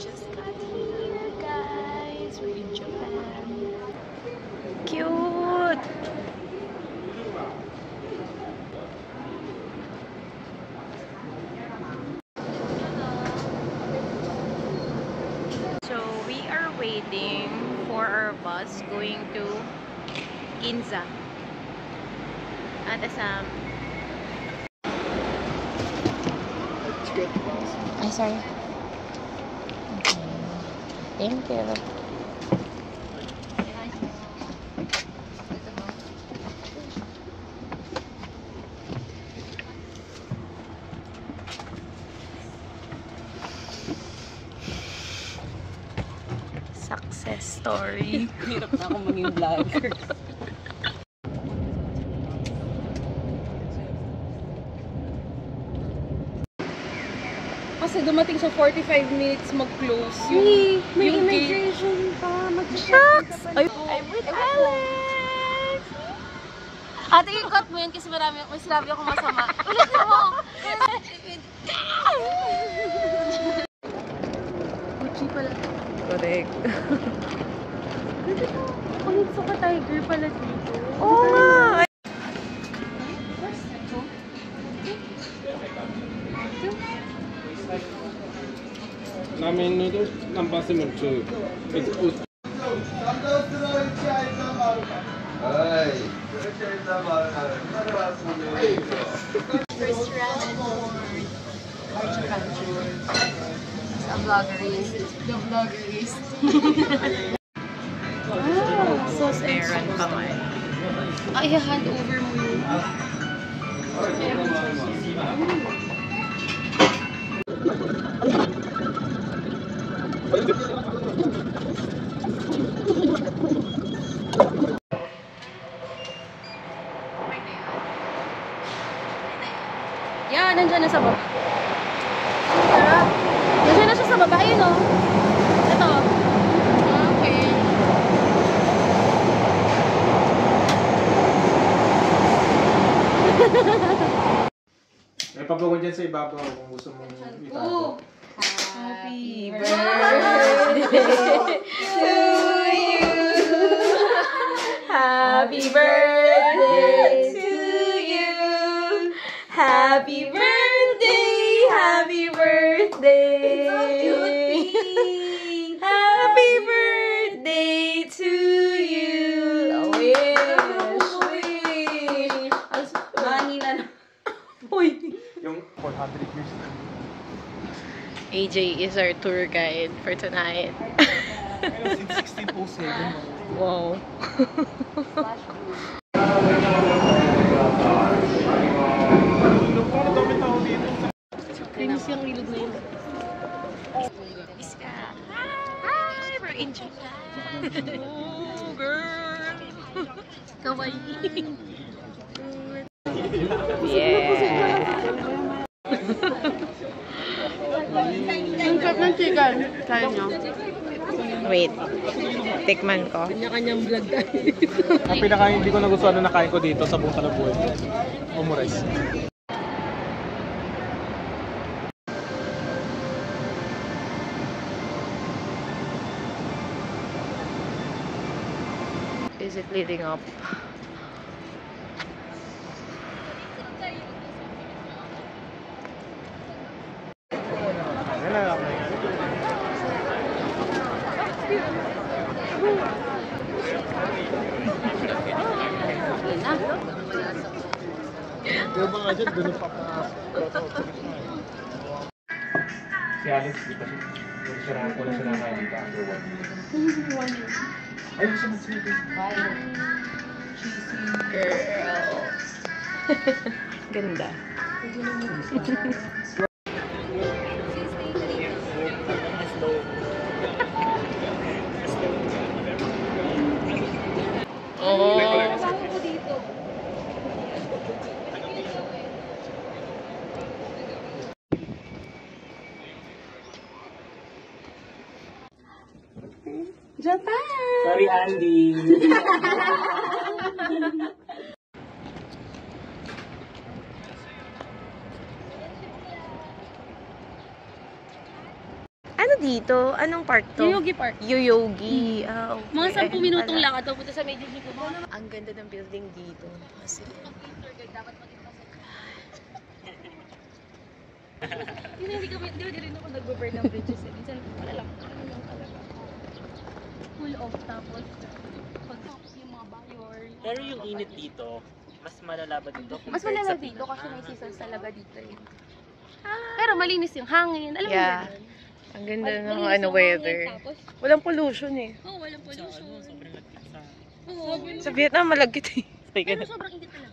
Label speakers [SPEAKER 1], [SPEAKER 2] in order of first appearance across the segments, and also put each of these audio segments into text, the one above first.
[SPEAKER 1] Just got here, guys. We're in Japan. Cute! So we are waiting for our bus going to Ginza. At Assam. Ay, sorry. Thank you. Success story.
[SPEAKER 2] Hirap na akong maging vlogger. Kasi dumating sa 45 minutes mag-close yung
[SPEAKER 1] May
[SPEAKER 2] yung
[SPEAKER 1] immigration pa. Mag-check. I'm with Alex!
[SPEAKER 2] Ate, i-cut mo yun kasi may sinabi ako masama. Ulitin mo!
[SPEAKER 1] Gucci pala.
[SPEAKER 2] Correct.
[SPEAKER 1] Ulit sa ka-tiger pala dito.
[SPEAKER 2] Oo nga!
[SPEAKER 3] Ramen noodles, number 72. It's
[SPEAKER 1] First ramen for Japan tour. Sa vloggerist. The vloggerist. Sauce Aaron pa man. Ay, hand over mo yun.
[SPEAKER 2] Yan, nandiyan na sa baba. Sarap. Nandiyan na siya sa baba. Ayun o. Ito.
[SPEAKER 1] Okay.
[SPEAKER 3] May pabangon dyan sa ibabaw kung gusto mong itago.
[SPEAKER 1] Happy birthday to you. Happy birthday to you. Happy birthday, happy birthday. Happy birthday to you. Wish. Mani na. Uy.
[SPEAKER 3] Yung 400 years.
[SPEAKER 1] AJ is our tour guide for tonight.
[SPEAKER 3] Since 1607.
[SPEAKER 1] Wow.
[SPEAKER 2] Linis yung ilog na yun.
[SPEAKER 1] Iska. Hi! We're in Japan. Oh, girl. Kawaii. Yeah.
[SPEAKER 2] Ang sarap ng chicken. Kaya nyo.
[SPEAKER 1] Wait. Tikman ko.
[SPEAKER 2] Kanya-kanyang vlog tayo.
[SPEAKER 3] Ang pinakain hindi ko nagustuhan na nakain ko dito sa buong Kalabuhay. Omurice.
[SPEAKER 1] Is it leading up?
[SPEAKER 3] Yan na. Pero ba nga dyan, doon pa pa. Si Alex, di ba siya? Ko na siya nakain dito after 1 year. Ay, gusto mo siya dito.
[SPEAKER 1] Girl. Ganda. Oh.
[SPEAKER 2] Japan!
[SPEAKER 3] Sorry, Andy.
[SPEAKER 1] Ano dito? Anong park to?
[SPEAKER 2] Yoyogi Park.
[SPEAKER 1] Yoyogi. Ah, okay.
[SPEAKER 2] Mga 10
[SPEAKER 1] Ayun
[SPEAKER 2] minutong
[SPEAKER 1] pala.
[SPEAKER 2] lakad daw punta sa Medellin ko.
[SPEAKER 1] Ang ganda ng building dito. Kasi...
[SPEAKER 2] Hindi rin ako nag-burn ng bridges. Minsan, wala lang. Ano lang talaga. Full off. Tapos, pag yung mga bayor.
[SPEAKER 4] Pero yung init dito, mas malala ba dito?
[SPEAKER 2] Mas
[SPEAKER 4] compared
[SPEAKER 2] malala
[SPEAKER 4] sa
[SPEAKER 2] dito kasi may
[SPEAKER 4] Ah.
[SPEAKER 2] seasons talaga dito eh. Pero malinis yung hangin. Alam mo
[SPEAKER 1] Yeah.
[SPEAKER 2] yun?
[SPEAKER 1] Ang ganda ng
[SPEAKER 2] Malinis
[SPEAKER 1] ano
[SPEAKER 2] yung
[SPEAKER 1] weather.
[SPEAKER 2] hangin, tapos,
[SPEAKER 1] Walang pollution eh.
[SPEAKER 2] walang
[SPEAKER 4] Sa
[SPEAKER 2] pollution.
[SPEAKER 4] ano, sobrang lagkit sa...
[SPEAKER 2] Oo.
[SPEAKER 1] Sa Vietnam, malagkit eh.
[SPEAKER 2] Pero sobrang init talaga.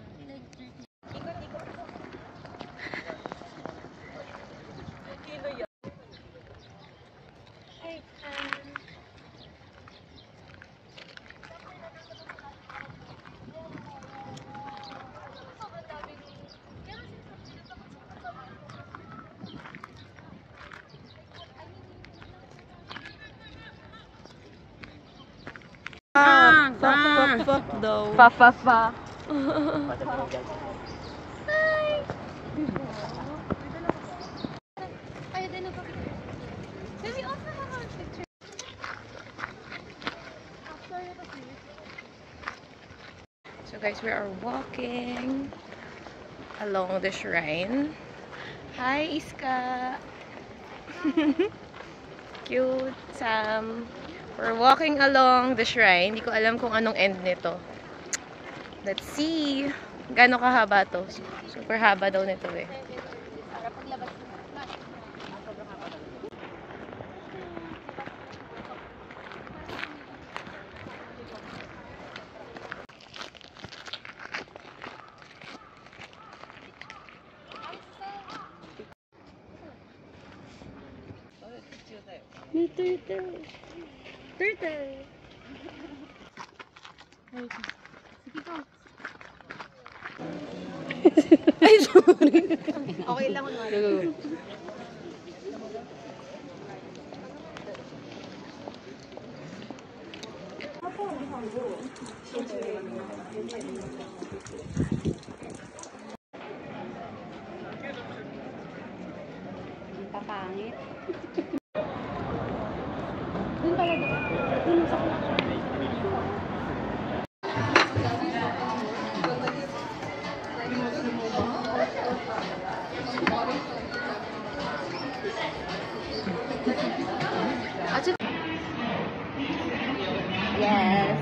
[SPEAKER 2] Like,
[SPEAKER 1] Fuck daw. Fa.
[SPEAKER 2] Kaya din ako. Maybe also have a picture.
[SPEAKER 1] So guys, we are walking along the shrine. Hi, Iska! Cute, Sam. We're walking along the shrine. Hindi ko alam kung anong end nito. Let's see. Gaano kahaba to? Super haba daw nito eh.
[SPEAKER 2] Para paglabas mo. Turtle.
[SPEAKER 1] Ay, sorry. Okay lang kunwari.
[SPEAKER 2] Papangit. Dun pala doon. Dun sa
[SPEAKER 1] Yes.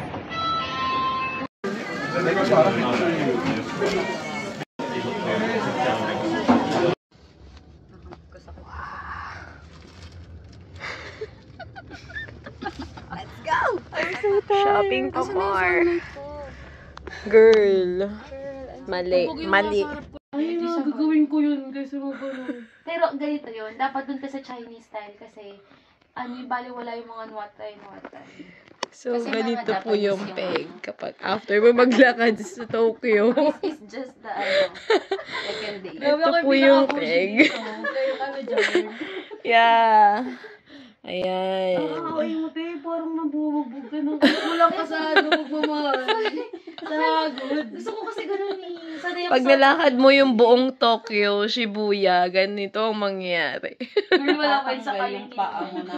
[SPEAKER 1] Let's go! I'm so tired. Shopping pa more. Girl. Mali.
[SPEAKER 2] Ay, gagawin ko yun kasi magano. Pero ganito yun, dapat dun ka sa Chinese style kasi ano yung baliwala yung mga nuatay.
[SPEAKER 1] So,
[SPEAKER 2] Kasi
[SPEAKER 1] ganito
[SPEAKER 2] mga
[SPEAKER 1] po yung
[SPEAKER 2] Japanese
[SPEAKER 1] peg kapag after mo maglakad sa Tokyo.
[SPEAKER 2] This is just the second day.
[SPEAKER 1] Ito po yung peg. Yeah. Ayan.
[SPEAKER 2] Ay, mo tayo, parang nabubugbog ka na. Kulang ka sa magmamahal. Sagod. Gusto ko kasi ganun eh. Sanay ako
[SPEAKER 1] Pag nalakad mo yung buong Tokyo, Shibuya, ganito ang mangyayari.
[SPEAKER 2] Girl, wala pa yun sa
[SPEAKER 5] yung paa mo na.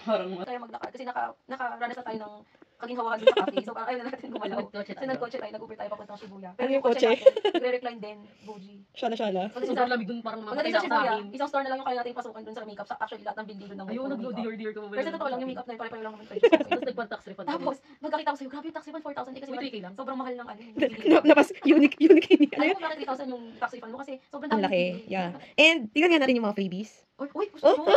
[SPEAKER 5] Parang
[SPEAKER 2] tayo maglakad kasi nakaranas na tayo ng kaginhawahan sa cafe. So parang ayaw na natin gumalaw. Kasi nag-kotse tayo, nag-Uber tayo papuntang Shibuya. Pero yung kotse natin, re-recline din, Boji.
[SPEAKER 5] Shala-shala.
[SPEAKER 2] Kasi
[SPEAKER 5] Sobrang lamig dun, parang
[SPEAKER 2] pagdating
[SPEAKER 5] mamatay
[SPEAKER 2] sa
[SPEAKER 5] na
[SPEAKER 2] Shibuya,
[SPEAKER 5] sa amin.
[SPEAKER 2] isang store na lang yung kaya natin pasukan dun sa makeup. Actually, lahat ng building dun ng
[SPEAKER 5] Ayun,
[SPEAKER 2] makeup.
[SPEAKER 5] nag-dear ko.
[SPEAKER 2] Pero sa totoo lang, yung makeup na yun, pare-pareho lang naman tayo.
[SPEAKER 5] Tapos nagpa-tax refund.
[SPEAKER 2] Tapos, magkakita ko sa'yo, grabe yung tax refund, 4,000. Di kasi
[SPEAKER 5] May 3K lang.
[SPEAKER 2] sobrang mahal ng ano.
[SPEAKER 5] Labas, unique ini.
[SPEAKER 2] Alam mo bakit 3,000 yung tax refund mo? Kasi sobrang
[SPEAKER 5] Ang
[SPEAKER 2] dami.
[SPEAKER 5] laki, yeah. And, tingnan nga natin yung mga freebies.
[SPEAKER 2] Uy, gusto mo?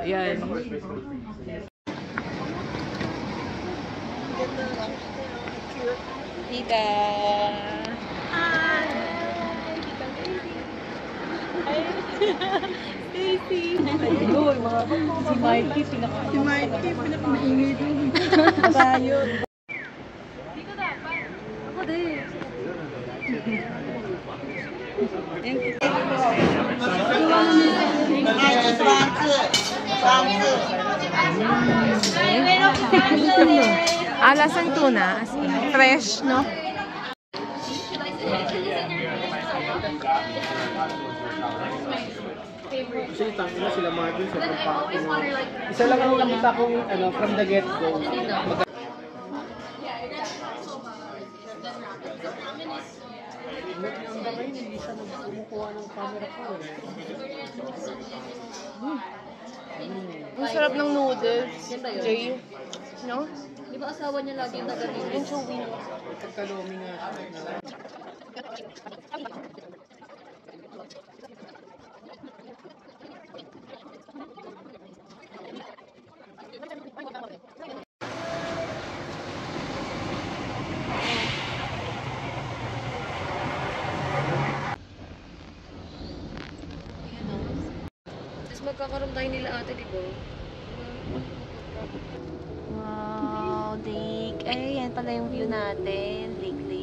[SPEAKER 1] Yan. Tita. Lasang tuna. As in, fresh, no?
[SPEAKER 3] Kasi tangina sila Marvin sa pagpapin. Isa lang ang nakita kong from the get-go. Hindi siya kumukuha ng camera ko.
[SPEAKER 1] Ang sarap ng noodles. Jay. No?
[SPEAKER 2] Di ba asawa niya lagi yung taga-dito?
[SPEAKER 1] Yung chowing.
[SPEAKER 3] Pagkalomi nga siya.
[SPEAKER 2] Tapos magkakaroon tayo nila ate, di ba?
[SPEAKER 1] Wow, lake. Ay, yan pala yung view natin. Lake.